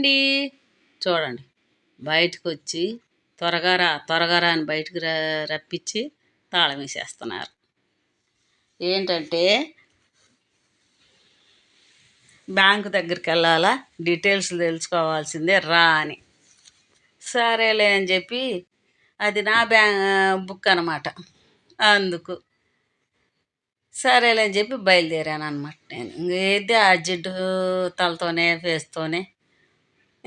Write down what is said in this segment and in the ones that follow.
రండి చూడండి బయటకు వచ్చి త్వరగా రా అని బయటకు రప్పించి తాళం వేసేస్తున్నారు. ఏంటంటే బ్యాంకు దగ్గరికి వెళ్ళాలా, డీటెయిల్స్ తెలుసుకోవాల్సిందే రా అని. సరేలే అని చెప్పి అది నా బుక్ అనమాట. అందుకు సరేలే అని చెప్పి బయలుదేరాను అనమాట. నేను ఇంకేది అర్జెంటు తలతోనే ఫేస్తోనే.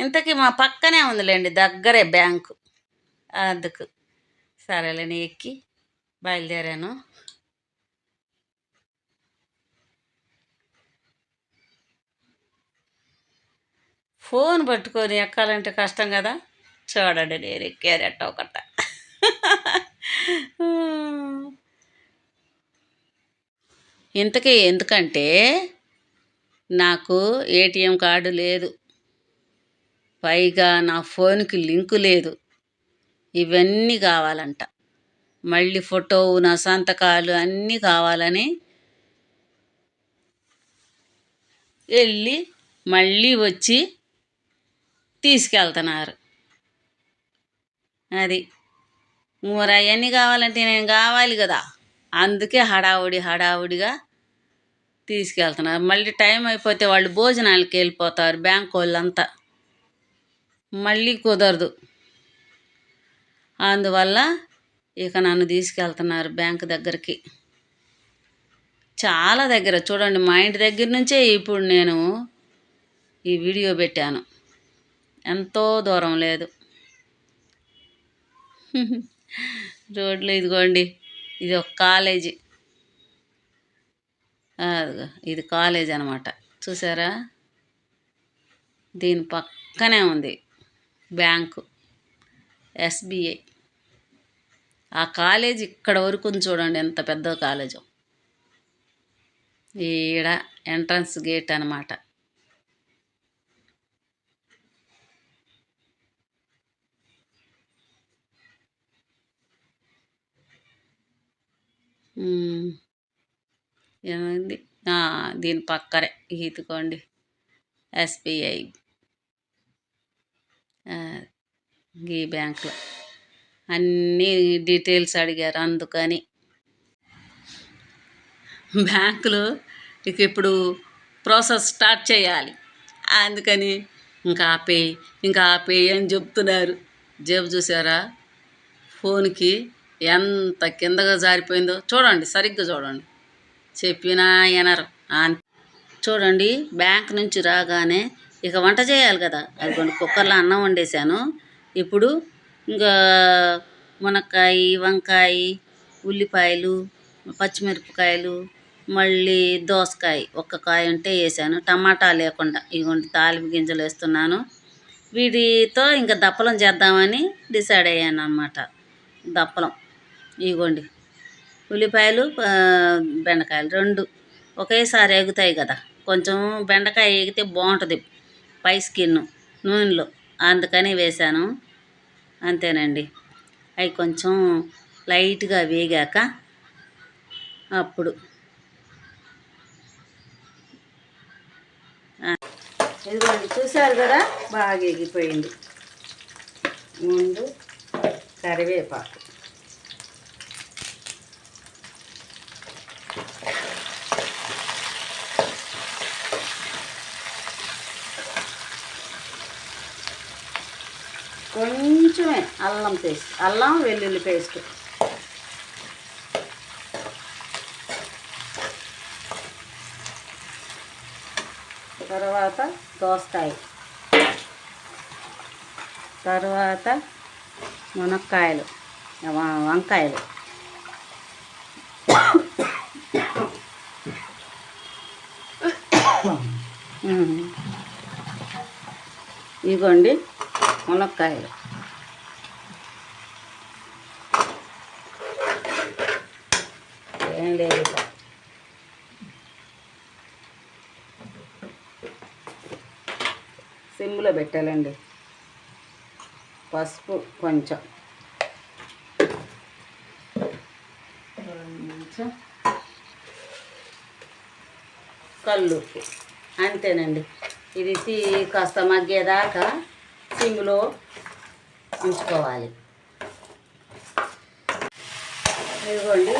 ఇంతకీ మా పక్కనే ఉందిలేండి, దగ్గరే బ్యాంకు. అందుకు సరేలేని ఎక్కి బయలుదేరాను. ఫోన్ పట్టుకొని ఎక్కాలంటే కష్టం కదా. చూడండి నేను ఎక్కారట ఒకట. ఇంతకీ ఎందుకంటే నాకు ఏటీఎం కార్డు లేదు, పైగా నా ఫోన్కి లింకు లేదు. ఇవన్నీ కావాలంట, మళ్ళీ ఫోటో, నా సంతకాలు అన్నీ కావాలని వెళ్ళి మళ్ళీ వచ్చి తీసుకెళ్తున్నారు. అది మరి అవన్నీ కావాలంటే నేను కావాలి కదా, అందుకే హడావుడిగా తీసుకెళ్తున్నారు. మళ్ళీ టైం అయిపోతే వాళ్ళు భోజనాలకి వెళ్ళిపోతారు బ్యాంక్ వాళ్ళంతా, మళ్ళీ కుదరదు. అందువల్ల ఇక నన్ను తీసుకెళ్తున్నారు బ్యాంక్ దగ్గరికి. చాలా దగ్గర చూడండి, మా ఇంటి దగ్గర నుంచే ఇప్పుడు నేను ఈ వీడియో పెట్టాను. ఎంతో దూరం లేదు. రోడ్లు ఇదిగోండి, ఇది ఒక కాలేజీ. ఇది కాలేజ్ అనమాట, చూసారా? దీని పక్కనే ఉంది బ్యాంకు, ఎస్బీఐ. ఆ కాలేజ్ ఇక్కడ వరకు ఉంది చూడండి, ఎంత పెద్ద కాలేజో. ఈడ ఎంట్రన్స్ గేట్ అనమాట. ఏమైంది, దీని పక్కనే ఇదిగోండి ఎస్బీఐ. ఈ బ్యాంకులో అన్నీ డీటెయిల్స్ అడిగారు, అందుకని. బ్యాంకులో ఇక ఇప్పుడు ప్రాసెస్ స్టార్ట్ చేయాలి, అందుకని ఇంకా ఆపేయి అని చెప్తున్నారు. జేబు చూసారా, ఫోన్కి ఎంత కిందగా జారిపోయిందో చూడండి, సరిగ్గా చూడండి. చెప్పినా వినరు. చూడండి, బ్యాంక్ నుంచి రాగానే ఇక వంట చేయాలి కదా. అదిగోండి కుక్కర్లో అన్నం వండేసాను. ఇప్పుడు ఇంకా మునక్కాయ, వంకాయ, ఉల్లిపాయలు, పచ్చిమిరపకాయలు, మళ్ళీ దోసకాయ ఒక్క కాయ ఉంటే వేసాను, టమాటా లేకుండా. ఇదిగోండి తాలింపు గింజలు వేస్తున్నాను. వీటితో ఇంకా దప్పలం చేద్దామని డిసైడ్ అయ్యాను అన్నమాట. దప్పలం ఇదిగోండి, ఉల్లిపాయలు, బెండకాయలు రెండు ఒకేసారి ఎగుతాయి కదా. కొంచెం బెండకాయ ఎగితే బాగుంటుంది పై స్కిన్ నూనెలో, అందుకని వేశాను. అంతేనండి. అవి కొంచెం లైట్గా వేగాక అప్పుడు ఇదిగోండి చూసారు కదా, బాగా ఎగిపోయింది. ముందు కరివేపాకు, కొంచెమే అల్లం వెల్లుల్లి పేస్ట్, తర్వాత దోసకాయ, తర్వాత మునక్కాయలు, వంకాయలు, ఇదిగోండి మునక్కాయలు, ఏం లేదు. సిమ్లో పెట్టాలండి. పసుపు కొంచెం, కల్లుప్పు, అంతేనండి. ఇది కాస్త మగ్గేదాకా సిమ్లో ఉంచుకోవాలి. ఇదిగోండి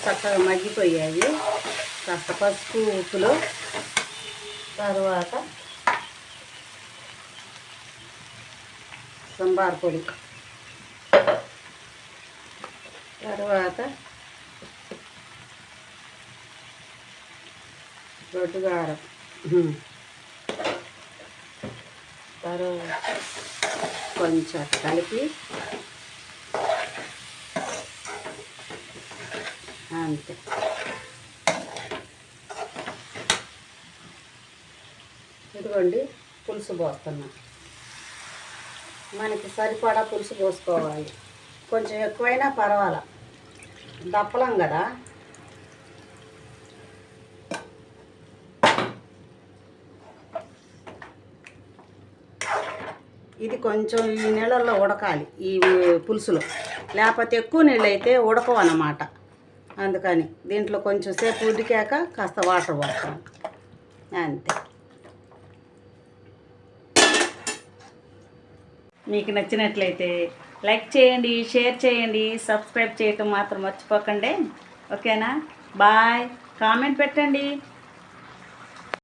చక్కగా మగ్గిపోయాయి. కాస్త పసుపు ఉప్పులో తర్వాత సాంబార్ పొడి, తర్వాత రొట్టుగారం, తర్వాత కొంచెం కలిపి అంతే. ఇదిగోండి పులుసు పోస్తున్నా. మనకి సరిపడా పులుసు పోసుకోవాలి. కొంచెం ఎక్కువైనా పర్వాలా, దప్పలం కదా. ఇది కొంచెం ఈ నీళ్ళల్లో ఉడకాలి, ఈ పులుసులో. లేకపోతే ఎక్కువ నీళ్ళు అయితే ఉడకవు అన్నమాట. అందుకని దీంట్లో కొంచెం సేపు ఉడికాక కాస్త వాటర్ పోస్తాను అంతే. మీకు నచ్చినట్లయితే లైక్ చేయండి, షేర్ చేయండి, సబ్స్క్రైబ్ చేయటం మాత్రం మర్చిపోకండి. ఓకేనా? బాయ్. కామెంట్ పెట్టండి.